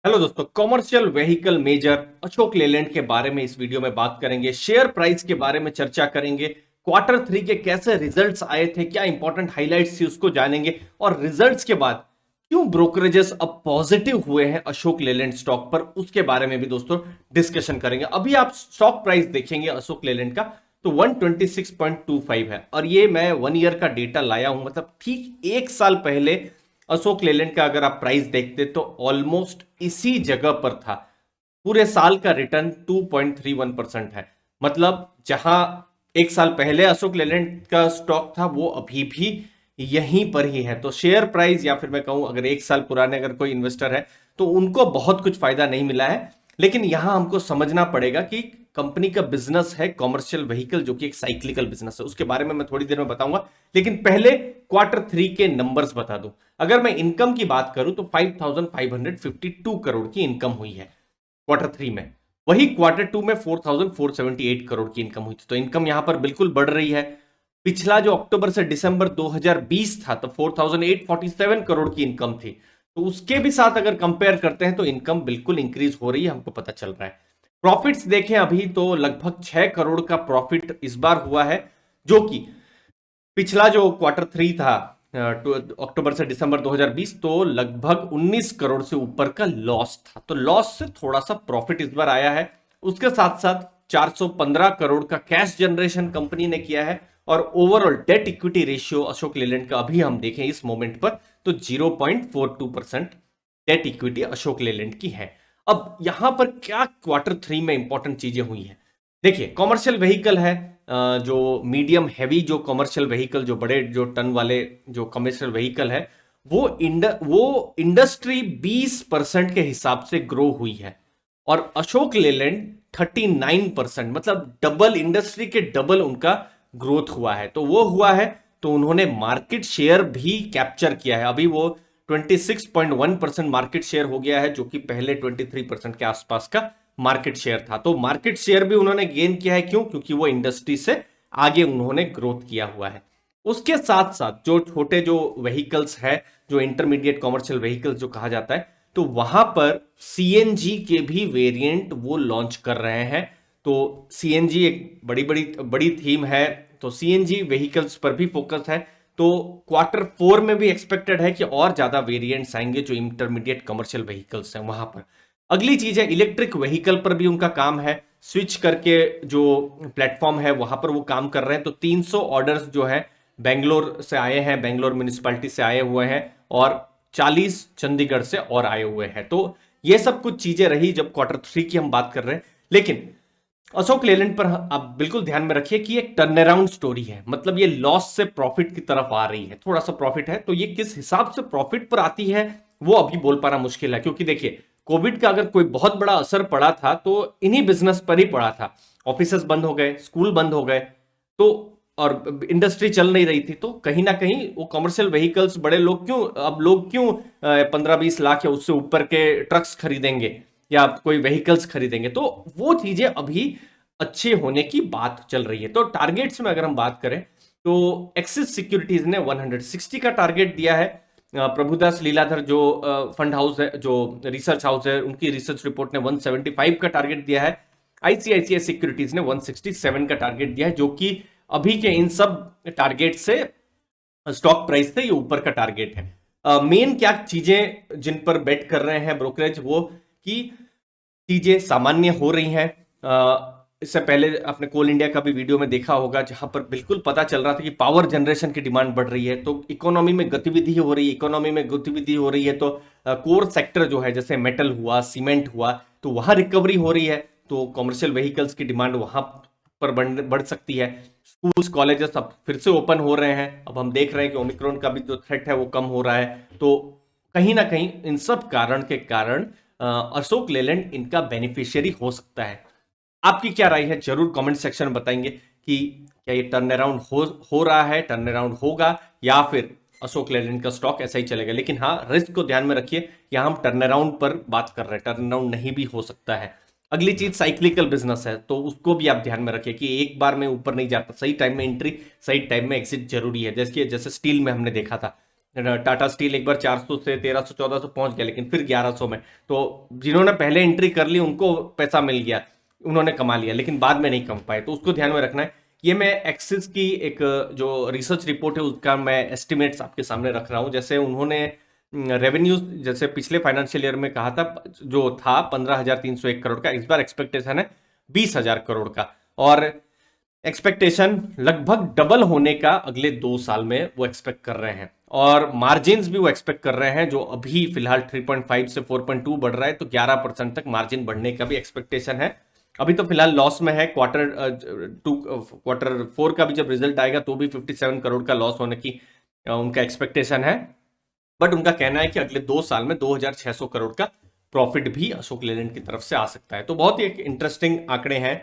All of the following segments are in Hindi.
हेलो दोस्तों, commercial vehicle major Ashok Leyland के बारे में इस वीडियो में बात करेंगे। शेयर प्राइस के बारे में चर्चा करेंगे। क्वार्टर थ्री के कैसे रिजल्ट्स आए थे, क्या इंपॉर्टेंट हाइलाइट्स थी उसको जानेंगे। और रिजल्ट्स के बाद क्यों ब्रोकरेजेस अब पॉजिटिव हुए हैं अशोक लेलैंड स्टॉक पर, उसके बारे में भी दोस्तों डिस्कशन करेंगे। अभी आप स्टॉक प्राइस देखेंगे अशोक लेलैंड का तो 126.25 है, और ये मैं 1 ईयर का डेटा लाया हूं। मतलब ठीक 1 साल पहले अशोक लेलैंड का अगर आप प्राइस देखते तो ऑलमोस्ट इसी जगह पर था। पूरे साल का रिटर्न 2.31% है। मतलब जहां 1 साल पहले अशोक लेलैंड का स्टॉक था वो अभी भी यहीं पर ही है। तो शेयर प्राइस, या फिर मैं कहूं अगर 1 साल पुराने अगर कोई इन्वेस्टर है तो उनको बहुत कुछ फायदा नहीं मिला है। लेकिन यहां हमको समझना पड़ेगा कि कंपनी का बिजनेस है कॉमर्शियल व्हीकल, जो कि एक साइक्लिकल बिजनेस है। उसके बारे में मैं थोड़ी देर में बताऊंगा, लेकिन पहले क्वार्टर थ्री के नंबर्स बता दूं। अगर मैं इनकम की बात करूं तो 5,552 करोड़ की इनकम हुई है क्वार्टर थ्री में। वही क्वार्टर टू में 4,478 करोड़ की इनकम हुई थी। तो इनकम यहां पर बिल्कुल बढ़ रही है। पिछला जो अक्टूबर से दिसंबर 2020 था तो 4,847 करोड़ की इनकम थी। तो उसके भी साथ अगर कंपेयर करते हैं तो इनकम बिल्कुल इंक्रीज हो रही है, हमको पता चल रहा है। प्रॉफिट्स देखें अभी तो लगभग 6 करोड़ का प्रॉफिट इस बार हुआ है, जो कि पिछला जो क्वार्टर थ्री था अक्टूबर से दिसंबर 2020 तो लगभग 19 करोड़ से ऊपर का लॉस था। तो लॉस से थोड़ा सा प्रॉफिट इस बार आया है। उसके साथ साथ 415 करोड़ का कैश जनरेशन कंपनी ने किया है। और overall debt equity ratio Ashok Leyland का अभी हम देखें इस मोमेंट पर तो 0.42% डेट इक्विटी अशोक लेलैंड की है। अब यहां पर क्या क्वार्टर थ्री में इंपॉर्टेंट चीजें हुई हैं। देखिए, कॉमर्शियल व्हीकल है, जो मीडियम हैवी जो कॉमर्शियल व्हीकल, जो बड़े जो टन वाले जो कॉमर्शियल व्हीकल है, वो इंडस्ट्री 20% के हिसाब से ग्रो हुई है। और अशोक लेलैंड 39%, मतलब डबल, इंडस्ट्री के डबल उनका ग्रोथ हुआ है। तो वो हुआ है तो उन्होंने मार्केट शेयर भी कैप्चर किया है। अभी वो 26.1% मार्केट शेयर हो गया है, जो कि पहले 23% के आसपास का मार्केट शेयर था। तो मार्केट शेयर भी उन्होंने गेन किया है। क्यों? क्योंकि वो इंडस्ट्री से आगे उन्होंने ग्रोथ किया हुआ है। उसके साथ साथ जो छोटे जो व्हीकल्स है, जो इंटरमीडिएट कॉमर्शियल व्हीकल्स जो कहा जाता है, तो वहां पर सीएनजी के भी वेरिएंट वो लॉन्च कर रहे हैं। तो सीएनजी एक बड़ी बड़ी बड़ी थीम है, तो सीएनजी व्हीकल्स पर भी फोकस है। तो क्वार्टर फोर में भी एक्सपेक्टेड है कि और ज्यादा वेरिएंट्स आएंगे जो इंटरमीडिएट कमर्शियल व्हीकल्स हैं वहां पर। अगली चीज है इलेक्ट्रिक व्हीकल पर भी उनका काम है। स्विच करके जो प्लेटफॉर्म है वहां पर वो काम कर रहे हैं। तो 300 ऑर्डर्स जो है बेंगलोर से आए हैं, बेंगलोर म्यूनिसिपैलिटी से आए हुए हैं, और 40 चंडीगढ़ से और आए हुए हैं। तो ये सब कुछ चीजें रही जब क्वार्टर थ्री की हम बात कर रहे हैं। लेकिन अशोक लेलैंड पर आप बिल्कुल ध्यान में रखिए कि एक टर्न अराउंड स्टोरी है। मतलब ये लॉस से प्रॉफिट की तरफ आ रही है, थोड़ा सा प्रॉफिट है। तो ये किस हिसाब से प्रॉफिट पर आती है वो अभी बोल पाना मुश्किल है, क्योंकि देखिए, कोविड का अगर कोई बहुत बड़ा असर पड़ा था तो इन्हीं बिजनेस पर ही पड़ा था। ऑफिसेस बंद हो गए, स्कूल बंद हो गए, तो और इंडस्ट्री चल नहीं रही थी। तो कहीं ना कहीं वो कमर्शियल व्हीकल्स, बड़े लोग क्यों, अब लोग क्यों 15-20 लाख या उससे ऊपर के ट्रक्स खरीदेंगे या कोई व्हीकल्स खरीदेंगे। तो वो चीजें अभी अच्छे होने की बात चल रही है। तो टारगेट्स में अगर हम बात करें तो एक्सिस सिक्योरिटीज ने 160 का टारगेट दिया है। प्रभुदास लीलाधर जो फंड हाउस है, जो रिसर्च हाउस है, उनकी रिसर्च रिपोर्ट ने 175 का टारगेट दिया है। आईसीआईसीआई सिक्योरिटीज ने 167 का टारगेट दिया है, जो कि अभी के इन सब टारगेट से, स्टॉक प्राइस से ये ऊपर का टारगेट है। मेन क्या चीजें जिन पर बेट कर रहे हैं ब्रोकरेज, वो कि चीजें सामान्य हो रही हैं। इससे पहले आपने कोल इंडिया का भी वीडियो में देखा होगा, जहां पर बिल्कुल पता चल रहा था कि पावर जनरेशन की डिमांड बढ़ रही है। तो इकोनॉमी में गतिविधि हो रही है, इकोनॉमी में गतिविधि हो रही है तो कोर सेक्टर जो है, जैसे मेटल हुआ, सीमेंट हुआ, तो वहां रिकवरी हो रही है। तो कॉमर्शियल व्हीकल्स की डिमांड वहां पर बढ़ सकती है। स्कूल्स कॉलेजेस अब फिर से ओपन हो रहे हैं। अब हम देख रहे हैं कि ओमिक्रॉन का भी जो थ्रेट है वो कम हो रहा है। तो कहीं ना कहीं इन सब कारण के कारण अशोक लेलैंड इनका बेनिफिशियरी हो सकता है। आपकी क्या राय है, जरूर कमेंट सेक्शन में बताएंगे कि क्या ये टर्न अराउंड हो रहा है, टर्न अराउंड होगा, या फिर अशोक लेलैंड का स्टॉक ऐसा ही चलेगा। लेकिन हाँ, रिस्क को ध्यान में रखिए, यहां हम टर्न अराउंड पर बात कर रहे हैं, टर्न अराउंड नहीं भी हो सकता है। अगली चीज साइक्लिकल बिजनेस है, तो उसको भी आप ध्यान में रखिए कि एक बार में ऊपर नहीं जाता। सही टाइम में एंट्री, सही टाइम में एग्जिट जरूरी है। जैसे स्टील में हमने देखा था, टाटा स्टील एक बार 400 से 1300 1400 पहुंच गया, लेकिन फिर 1100 में। तो जिन्होंने पहले एंट्री कर ली उनको पैसा मिल गया, उन्होंने कमा लिया, लेकिन बाद में नहीं कमा पाए। तो उसको ध्यान में रखना है। ये मैं एक्सिस की एक जो रिसर्च रिपोर्ट है उसका मैं एस्टिमेट्स आपके सामने रख रहा हूं। जैसे उन्होंने रेवेन्यू जैसे पिछले फाइनेंशियल ईयर में कहा था, जो था 15,301 करोड़ का, इस बार एक्सपेक्टेशन है 20,000 करोड़ का, और एक्सपेक्टेशन लगभग डबल होने का अगले 2 साल में वो एक्सपेक्ट कर रहे हैं। और मार्जिन भी वो एक्सपेक्ट कर रहे हैं, जो अभी फिलहाल 3.5 से 4.2 बढ़ रहा है, तो 11% तक मार्जिन बढ़ने का भी एक्सपेक्टेशन है। अभी तो फिलहाल लॉस में है। क्वार्टर 4 का भी जब रिजल्ट आएगा तो भी 57 करोड़ का लॉस होने की उनका एक्सपेक्टेशन है। बट उनका कहना है कि अगले 2 साल में 2,600 करोड़ का प्रॉफिट भी अशोक लेलैंड की तरफ से आ सकता है। तो बहुत ही एक इंटरेस्टिंग आंकड़े हैं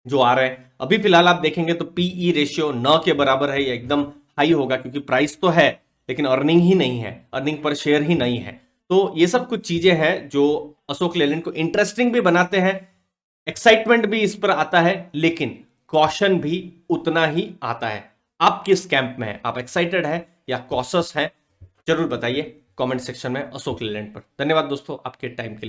जो आ रहे हैं। अभी फिलहाल आप देखेंगे तो पीई रेशियो 9 के बराबर है, ये एकदम हाई होगा, क्योंकि प्राइस तो है लेकिन अर्निंग ही नहीं है, अर्निंग पर शेयर ही नहीं है। तो ये सब कुछ चीजें हैं जो अशोक लेलैंड को इंटरेस्टिंग भी बनाते हैं, एक्साइटमेंट भी इस पर आता है, लेकिन कॉशन भी उतना ही आता है। आप किस कैंप में हैं? आप एक्साइटेड है या कॉशस है? जरूर बताइए कमेंट सेक्शन में अशोक लेलैंड पर। धन्यवाद दोस्तों आपके टाइम के लिए।